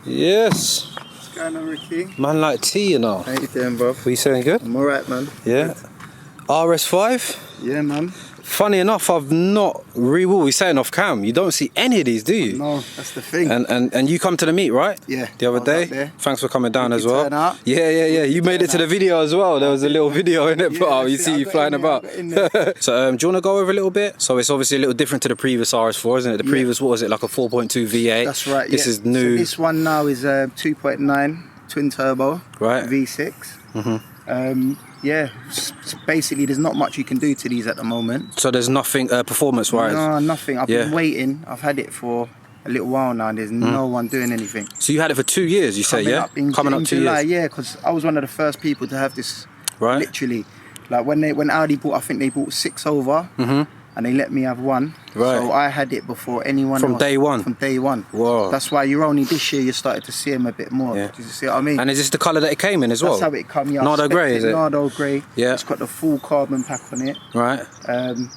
Yes. What's going on, Ricky? Man like tea, you know. How you doing, bro? What you saying, good? I'm alright, man. Yeah. RS5? Yeah, man. Funny enough, I've not what we saying off cam. You don't see any of these, do you? No, that's the thing. And you come to the meet, right? Yeah. The other day. Thanks for coming down as well. Turn out. Yeah. You made it to the video as well. There was a little video in it. Yeah, Oh, you see you flying about. So do you want to go over a little bit? So it's obviously a little different to the previous RS4, isn't it? The previous, what was it, like a 4.2 V8? That's right. This is new. So this one now is a 2.9 twin turbo. Right. V6. Yeah, basically there's not much you can do to these at the moment. So there's nothing performance-wise? No, nothing. I've been waiting. I've had it for a little while now and there's no one doing anything. So you had it for 2 years, you say, yeah? Coming up 2 July, years? yeah, because I was one of the first people to have this, right? Literally. Like when Audi bought, I think they bought 6 over, and they let me have 1. Right. So I had it before anyone From else. day one? From day one. Whoa. That's why you're only this year you started to see them a bit more. Yeah. Do you see what I mean? And is this the colour that it came in as well? That's how it come, yeah. Nardo grey, is it? Nardo grey. Yeah. It's got the full carbon pack on it. Right.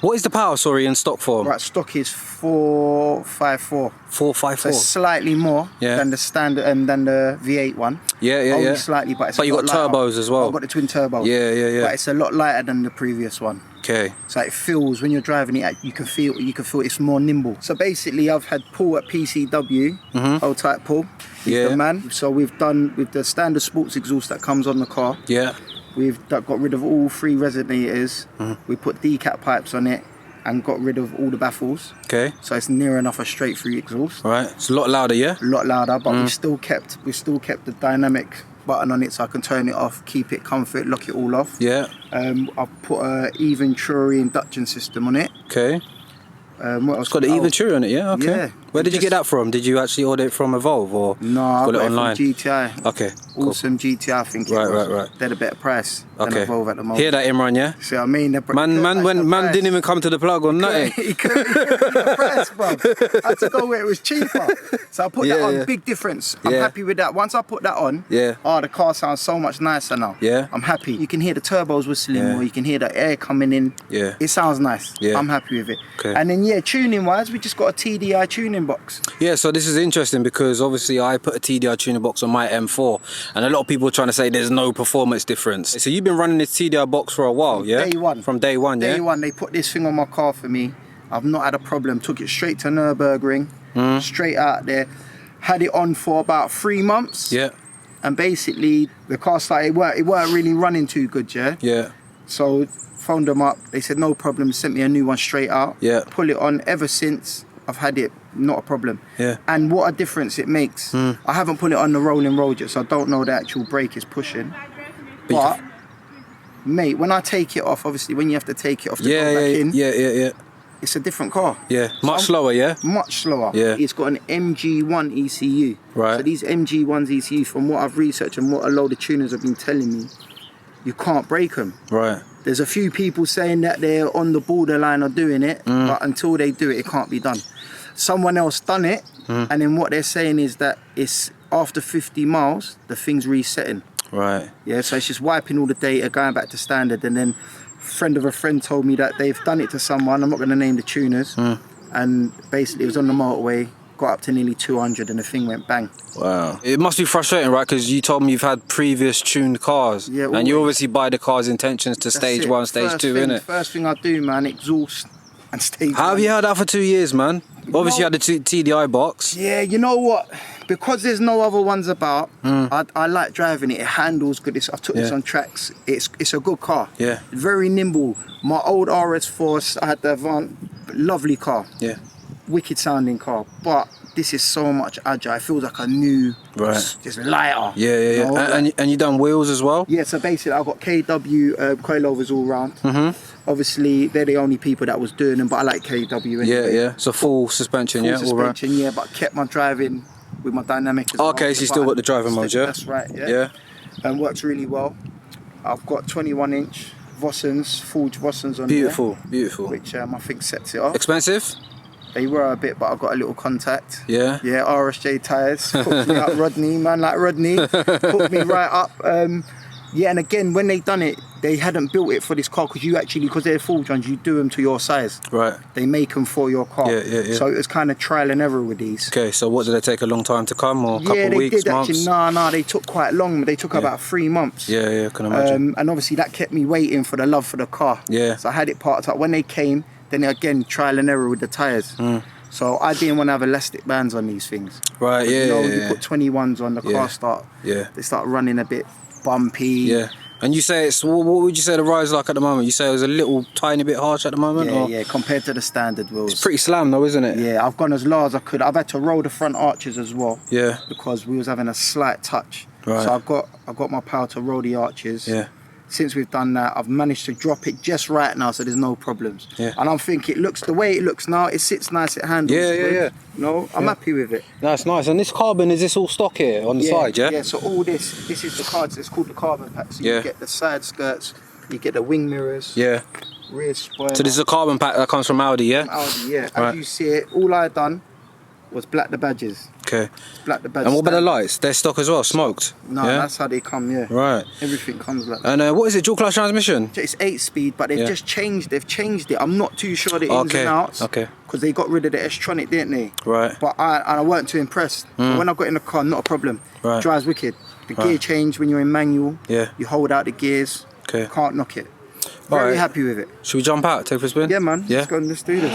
What is the power, sorry, in stock form? Right, stock is 454. 454. So slightly more than the standard and than the V8 one. Only slightly, but it's you got turbos as well. I've got the twin turbo. Yeah. But it's a lot lighter than the previous one. Okay. So it feels, when you're driving it, you can feel it's more nimble. So basically, I've had Paul at PCW, old type Paul. He's the man. So we've done with the standard sports exhaust that comes on the car. Yeah. We've got rid of all 3 resonators. We put decap pipes on it and got rid of all the baffles. Okay. So it's near enough a straight through exhaust. Right. It's a lot louder, yeah? A lot louder, but we still kept the dynamic button on it so I can turn it off, keep it comfort, lock it all off. Yeah. I've put a Venturi induction system on it. Okay. What else? It's got the Venturi on it, yeah? Okay. Yeah. Where did you get that from? Did you actually order it from Evolve or no, I got it online? From GTI. Okay. Cool. Awesome GTI, I think. Right. They're a better price than Evolve at the moment. Hear that, Imran, yeah? See what I mean? Man didn't even come to the plug or nothing. He couldn't the price, bro. I had to go where it was cheaper. So I put that on. Big difference. I'm happy with that. Once I put that on, the car sounds so much nicer now. Yeah. I'm happy. You can hear the turbos whistling or you can hear the air coming in. Yeah. It sounds nice. Yeah. I'm happy with it. Okay. And then tuning wise, we just got a TDI tuning box. Yeah, so this is interesting because obviously I put a TDI tuning box on my M4 and a lot of people are trying to say there's no performance difference. So you've been running this TDI box for a while, yeah? Day one. From day one, Day one, they put this thing on my car for me. I've not had a problem. Took it straight to Nürburgring, straight out there. Had it on for about 3 months. Yeah. And basically the car started, it weren't really running too good, yeah? Yeah. So phoned them up, they said no problem, sent me a new one straight out. Yeah. Pull it on, ever since I've had it, not a problem. Yeah. And what a difference it makes. I haven't put it on the rolling road yet, so I don't know the actual brake is pushing. But mate, when I take it off, obviously when you have to take it off to go back in. Yeah. It's a different car. Yeah. Much slower, yeah? Much slower. Yeah. It's got an MG1 ECU. Right. So these MG1's ECU, from what I've researched and what a load of tuners have been telling me, you can't break them. Right. There's a few people saying that they're on the borderline of doing it, but until they do it, it can't be done. Someone else done it, and then what they're saying is that it's after 50 miles, the thing's resetting. Right. Yeah, so it's just wiping all the data, going back to standard, and then friend of a friend told me that they've done it to someone, I'm not going to name the tuners, and basically it was on the motorway, got up to nearly 200 and the thing went bang. Wow. It must be frustrating, right? Because you told me you've had previous tuned cars, and you obviously buy the car's intentions to stage 1, stage 2, innit? First thing I do, man, exhaust and stage 1. How have you had that for 2 years, man? Obviously you had the TDI box. Yeah, you know what? Because there's no other ones about, I like driving it. It handles good. I took this on tracks. It's a good car. Yeah. Very nimble. My old RS4, I had the Avant, lovely car. Yeah. Wicked sounding car. But this is so much agile. It feels like a new, just lighter. Yeah. You know? And you done wheels as well? Yeah, so basically I've got KW coilovers all round. Obviously they're the only people that was doing them, but I like KW anyway. Yeah. So full suspension, full suspension, all right. But kept my driving with my dynamic as well. Okay, so you still got the driving mode, yeah? That's right, yeah. And works really well. I've got 21-inch Vossens, forged Vossens on there. Beautiful. Which I think sets it off. Expensive? They were a bit, but I've got a little contact. Yeah? Yeah, RSJ tyres. Hooked me up, Rodney, man like Rodney. Hooked me right up. Yeah, and again, when they done it, they hadn't built it for this car because they're full ones, you do them to your size. Right. They make them for your car. Yeah. So it was kind of trial and error with these. Okay, so what, did they take a long time to come, or a couple of weeks, did months? actually. No, they took quite long. They took about 3 months. Yeah, I can imagine. And obviously that kept me waiting for the love for the car. Yeah. So I had it parked up. When they came, then again, trial and error with the tyres. So I didn't want to have elastic bands on these things. Right, You put 21s on, the car they start running a bit bumpy. Yeah. And you say what would you say the ride's like at the moment? You say it was a little tiny bit harsh at the moment? Yeah, compared to the standard wheels. It's pretty slam though, isn't it? Yeah, I've gone as low as I could. I've had to roll the front arches as well. Yeah. Because we was having a slight touch. Right. So I've got my power to roll the arches. Yeah. Since we've done that, I've managed to drop it just right now, so there's no problems. Yeah. And I'm thinking, it looks the way it looks now. It sits nice, it handles. Yeah. No, I'm happy with it. That's nice. And this carbon, is this all stock here on the side? Yeah. Yeah. So all this is the cards. It's called the carbon pack. So you get the side skirts, you get the wing mirrors. Yeah. Rear spoiler. So this is a carbon pack that comes from Audi, yeah? From Audi, yeah. Right. As you see it, all I done was black the badges. Okay. Black the badges. And what about the lights? They're stock as well, smoked? No, that's how they come, yeah. Right. Everything comes like that. And what is it, dual clutch transmission? It's 8-speed, but they've just changed. They've changed it. I'm not too sure the ins and outs. Okay. Because they got rid of the S-tronic, didn't they? Right. But I weren't too impressed. But when I got in the car, not a problem. Right. Drives wicked. The gear change when you're in manual. Yeah. You hold out the gears. Okay. Can't knock it. Very happy with it. Should we jump out, take for a spin? Yeah, man. Yeah. Let's go and let's do this.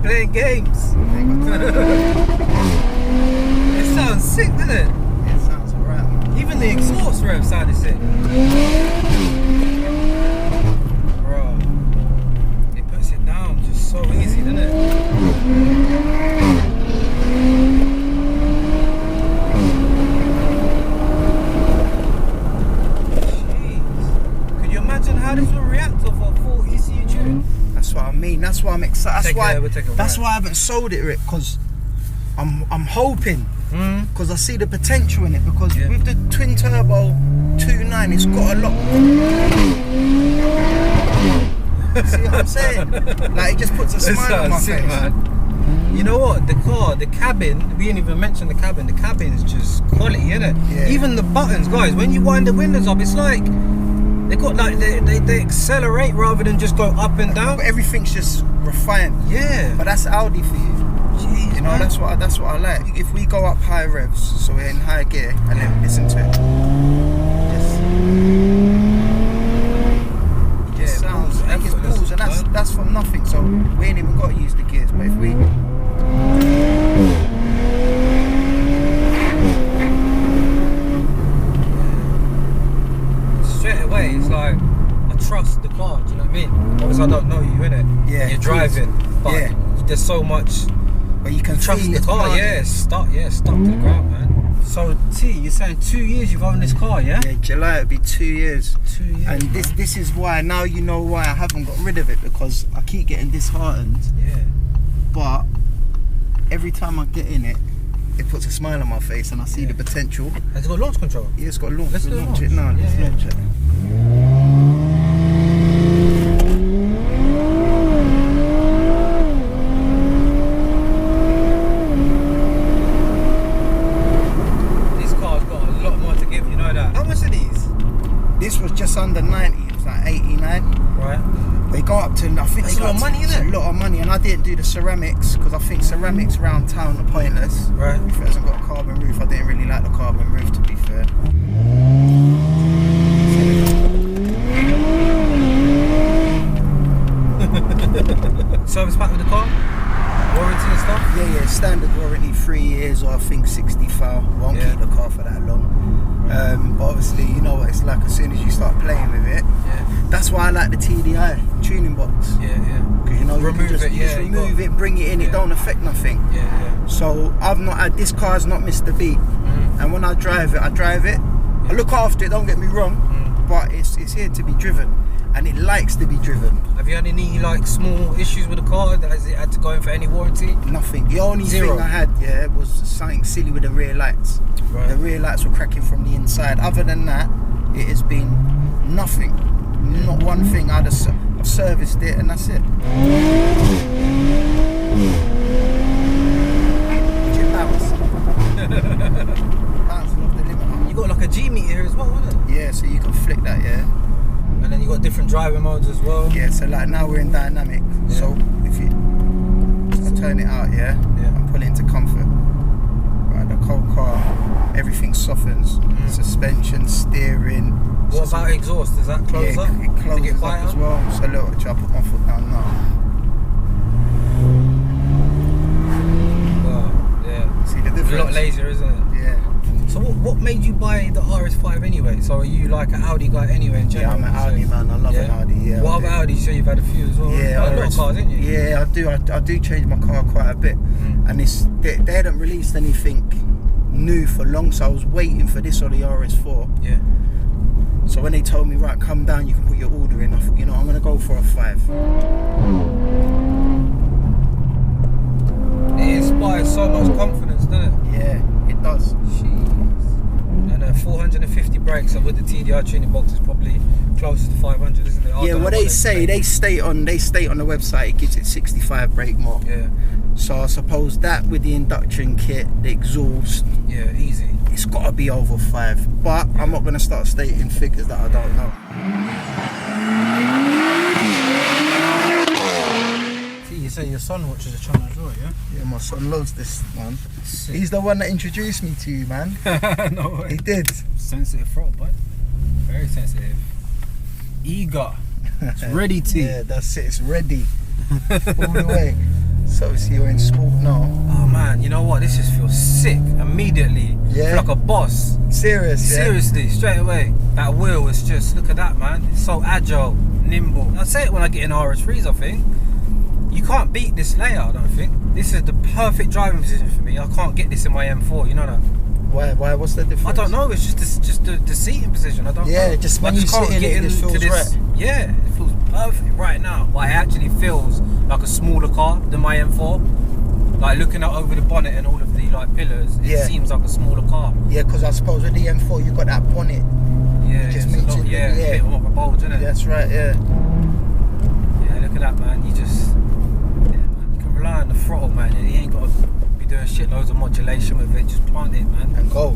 Playing games. It sounds sick, doesn't it? It sounds alright. Even the exhaust rev sounded sick. Bro, it puts it down just so easy, doesn't it? Jeez. Could you imagine how this will react off a full ECU tune? That's what I mean. That's why I'm excited. That's why I haven't sold it, Rick, because I'm hoping, because I see the potential in it. Because with the twin turbo 2.9, it's got a lot. See what I'm saying? Like, it just puts a smile on my face. Man. You know what? The car, the cabin. We didn't even mention the cabin. The cabin's just quality, innit? Yeah. Even the buttons, guys. When you wind the windows up, it's like. They got like they accelerate rather than just go up and down. But everything's just refined. Yeah. But that's Audi for you. Jeez, you know, that's what I like. If we go up high revs, so we're in high gear, and then listen to it. It sounds. It gets pulls, and that's from nothing. So we ain't even got to use the gears. But if we straight away, it's like I trust the car. Do you know what I mean? Obviously, I don't know you, innit? Yeah. You're driving, but there's so much. But you can trust the car. Yeah, stuck to the ground, man. So T, you're saying 2 years you've owned this car, yeah? Yeah, July it'll be 2 years. 2 years. And this is why now you know why I haven't got rid of it, because I keep getting disheartened. Yeah. But every time I get in it, it puts a smile on my face, and I see the potential. Has it got launch control? Yeah, it's got launch. Let's launch it now. Let's launch it. This car's got a lot more to give, you know that. How much are these? This was just under 90. It was like 89. Right. They go up to, I think it's a lot of money, isn't it? It's a lot of money, and I didn't do the ceramics because I think ceramics around town are pointless. Right. If it hasn't got a carbon roof, I didn't really like the carbon roof, to be fair. Service pack with the car? Warranty and stuff? Yeah, standard warranty, 3 years, or I think 60,000. Won't keep the car for that long. But obviously, you know what it's like as soon as you start playing with it. Yeah. That's why I like the TDI tuning box. Yeah. Because you know, you can just remove it, bring it in, it don't affect nothing. Yeah. So I've not had, this car's not missed a beat. And when I drive it, I look after it, don't get me wrong. but it's here to be driven, and it likes to be driven. Have you had any like small issues with the car? Has it had to go in for any warranty? Nothing. The only thing I had, was something silly with the rear lights. Right. The rear lights were cracking from the inside. Other than that, it has been nothing. Not one thing. I've serviced it, and that's it. Bouncing off the limiter. You got like a G meter here as well, wasn't it? Yeah, so you can flick that, And then you got different driving modes as well. Yeah, so like now we're in dynamic. Yeah. So if you turn it out, and pull it into comfort. Right, the cold car, everything softens. Suspension, steering. What about exhaust? Does that close up? It closes up as well. So look, I'll put my foot down now. See the difference? It's a lot lazier, isn't it? Yeah. So what made you buy the RS5 anyway? So are you like an Audi guy anyway in general? Yeah, I'm an Audi man. I love an Audi. Yeah. What about Audi? You say you've had a few as well. Yeah, a lot of cars, didn't you? Yeah, I do. I do change my car quite a bit, and they hadn't released anything new for long, so I was waiting for this or the RS4. Yeah. So when they told me, right, come down, you can put your order in, I thought, I'm gonna go for a 5. It inspires so much confidence, doesn't it? Yeah, it does. Jeez. And 450 brakes, so with the TDI tuning box is probably closest to 500, isn't it? Yeah, what they say, they state on the website it gives it 65 brake more. Yeah. So I suppose that with the induction kit, the exhaust, easy. It's got to be over 5. But I'm not going to start stating figures that I don't know. You say your son watches the channel as well, yeah? Yeah, my son loves this one. Sick. He's the one that introduced me to you, man. No way. He did. Sensitive throttle, bud. Very sensitive. Eager. It's ready to. Yeah, that's it. It's ready. All the way. So obviously you're in sport now. Oh man, you know what? This just feels sick immediately. Yeah. Feel like a boss. Serious, Seriously, straight away. That wheel is just, look at that, man. It's so agile, nimble. I say it when I get in RS3s, I think. You can't beat this layout, I don't think. This is the perfect driving position for me. I can't get this in my M4, you know that? Why? What's the difference? I don't know, it's just the seating position. I don't know. Yeah, just when you sit in it, it feels right. Yeah, it feels perfect right now. But it actually feels like a smaller car than my M4. Like looking out over the bonnet and all of the like pillars, it seems like a smaller car. Yeah, because I suppose with the M4 you got that bonnet. Yeah, it just it's makes a lot, it a bit more of a bulge, isn't it? That's right, yeah. Yeah, look at that, man. You just you can rely on the throttle, man. You ain't got to be doing shitloads of modulation with it. Just plant it, man. And go.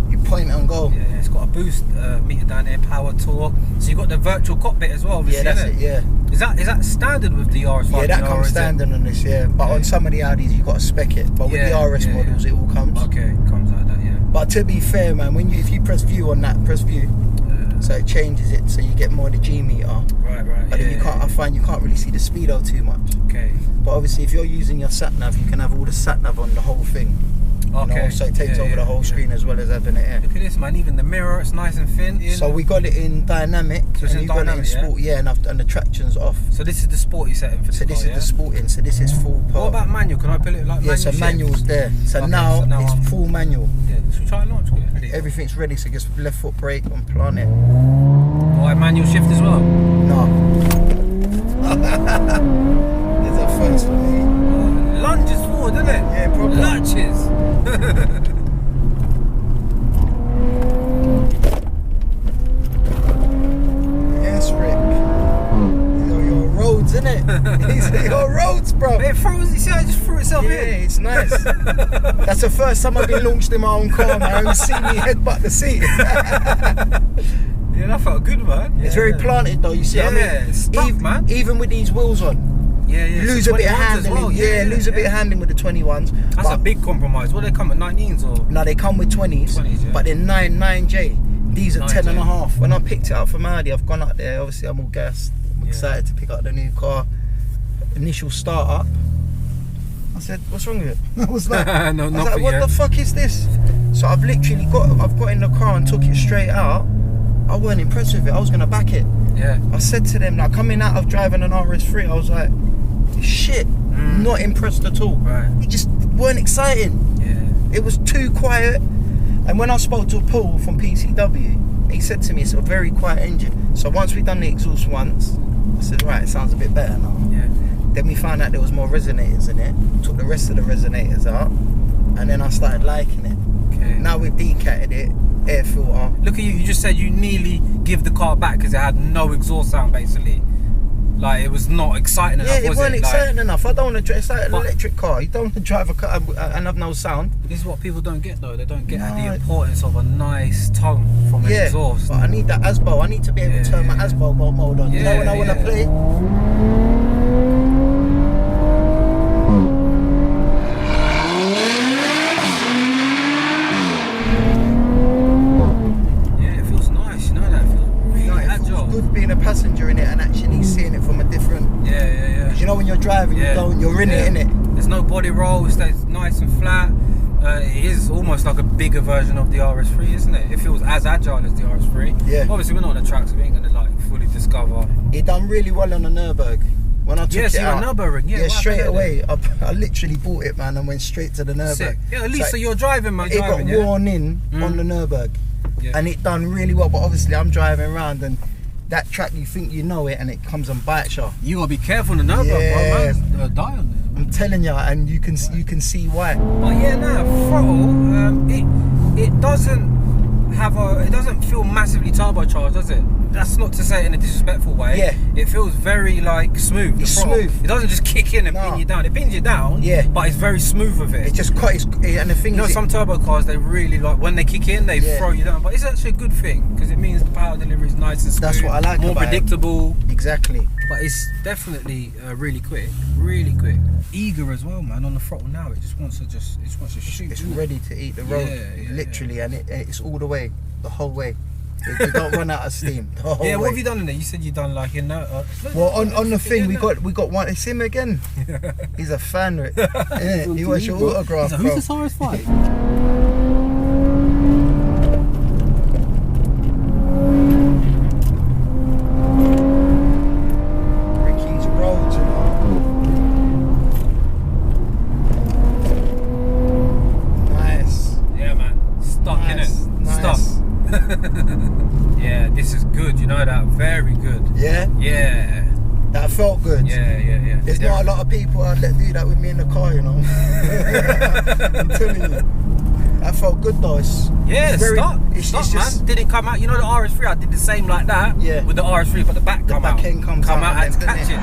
You point and go. Yeah, it's got a boost meter down there, power torque. So you got the virtual cockpit as well, obviously. Yeah, that's it. Yeah. Is that standard with the RS5? Yeah, that comes standard on this. Yeah, but on some of the Audis you got to spec it. But with the RS models, it all comes. Okay, it comes like that. Yeah. But to be fair, man, if you press view on that, press view. So it changes it, so you get more of the G meter. Right. But then I find you can't really see the speedo too much. Okay. But obviously, if you're using your sat nav, you can have all the sat nav on the whole thing. Okay. So it takes over the whole screen as well as having it here. Look at this, man. Even the mirror, it's nice and thin. So we got it in dynamic. So it's in got dynamic, it in sport, and the traction's off. So this is the sporty setting for the So this car, is the sporting. So this is full power. What about manual? Can I put it like manual? Yeah, so manual's there. So now it's full manual. Yeah. Should we try and launch it? Everything's ready. So just left foot brake and plant it. Why manual shift as well? No. There's a first for me. Lunges forward, isn't it? Yeah, probably. Lunges. Yes, Rick. These are your roads, innit? These are your roads, bro. It throws. You see how it just threw itself in? Yeah, it's nice. That's the first time I've been launched in my own car, man. You see me headbutt the seat. Yeah, that felt good, man. It's very planted though, you see what I mean? It's tough, man. Even with these wheels on. Yeah. You lose a bit of handling. Well. Lose a bit of handling with the 21s. That's a big compromise. What, they come at 19s or? No, they come with 20s, yeah. but they're 9J. These are 9J. 10.5. When I picked it up from Audi, I've gone up there. Obviously, I'm all gassed. I'm excited to pick up the new car. Initial start up. I said, "What's wrong with it?" I was like, "No, nothing." I was like, "What the fuck is this?" So I've literally got in the car and took it straight out. I weren't impressed with it. I was gonna back it. Yeah. I said to them, like, coming out of driving an RS3, I was like, shit, not impressed at all. Right. It just weren't exciting. Yeah. It was too quiet. And when I spoke to Paul from PCW, He said to me, it's a very quiet engine. So once we done the exhaust once, I said, right, it sounds a bit better now. Yeah. Then we found out there was more resonators in it. Took the rest of the resonators out, and then I started liking it. Okay. Now we've decatted it, air filter. Look at you. You just said you nearly give the car back because it had no exhaust sound, basically. Like, it was not exciting enough, was it? Yeah, it wasn't exciting enough. I don't want to drive. It's like an But- electric car. You don't want to drive a car and have no sound. This is what people don't get, though. They don't get the importance of a nice tone from an exhaust. But I need that ASBO. I need to be able to turn my ASBO mode on. You know when I want to play? Yeah, it feels nice. You know that? It feels really agile. It feels good being a passenger in it and actually seeing it from a different... Yeah. Because you know when you're driving, you're in it, innit? There's no body roll. It stays nice and flat. It is almost like a bigger version of the RS3, isn't it? It feels as agile as the RS3. Yeah. Obviously, we're not on the track, so we ain't gonna like fully discover. It done really well on the Nürburgring. When I took it out, Nürburgring, yeah, straight away. I literally bought it, man, and went straight to the Nürburgring. Sick. Yeah, at least so you're driving, man. It got worn in on the Nürburgring, and it done really well. But obviously, I'm driving around, and that track, you think you know it, and it comes and bites you. You gotta be careful on the Nürburgring, bro, man. Die on there. I'm telling you, and you can see why. But yeah, throttle, it doesn't feel massively turbocharged, does it? That's not to say it in a disrespectful way. Yeah. It feels very like smooth. It's smooth. It doesn't just kick in and pin you down. It pins you down. Yeah. But it's very smooth with it. It's just quite. And the thing You know, is, some turbo cars, they really like when they kick in, they throw you down. But it's actually a good thing because it means the power delivery is nice and smooth. That's what I like more about predictable. Exactly. But it's definitely really quick. Eager as well, man. On the throttle now, it just wants to shoot. It's ready to eat the road, literally, and it's all the way, the whole way. You don't run out of steam. The whole way. What have you done in there? You said you done like in well, on the thing we got one. It's him again. He's a fan, right? Yeah, he wants your autograph. Who's this RS5? Yeah, this is good, you know that, very good. Yeah. That felt good. Yeah. There's not a lot of people I'd let do that with me in the car, you know. I'm telling you. That felt good though. It's just, man. Did it come out? You know the RS3, I did the same like that with the RS3, but the back come out. End come out. I had to catch it.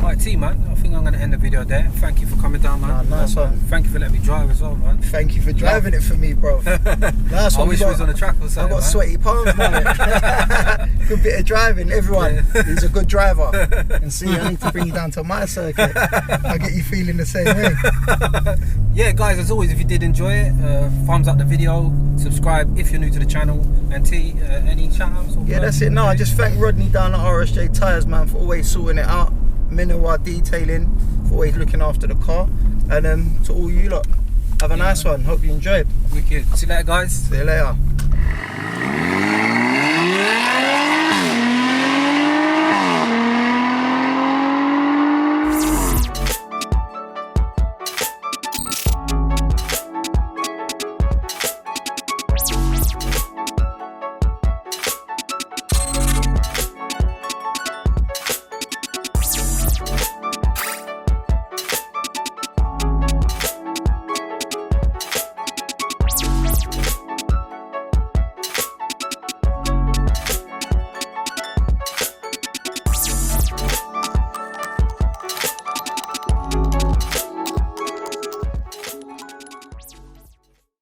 Alright, T, man, I think I'm going to end the video there. Thank you for coming down, man. Nice one. Thank you for letting me drive as well, man. Thank you for driving it for me, bro. Nice one. I wish we was on the track or something. I got sweaty palms, man. Good bit of driving, everyone. He's a good driver. And see, I need to bring you down to my circuit. I'll get you feeling the same way. Yeah, guys, as always, if you did enjoy it, thumbs up the video, subscribe if you're new to the channel, and T, any shout-outs? Yeah, that's it. No, I just thank Rodney down at RSJ Tyres, man, for always sorting it out. Miniwar detailing, for always looking after the car. And to all you lot, have a nice one. Hope you enjoyed. Wicked. See you later, guys. See you later.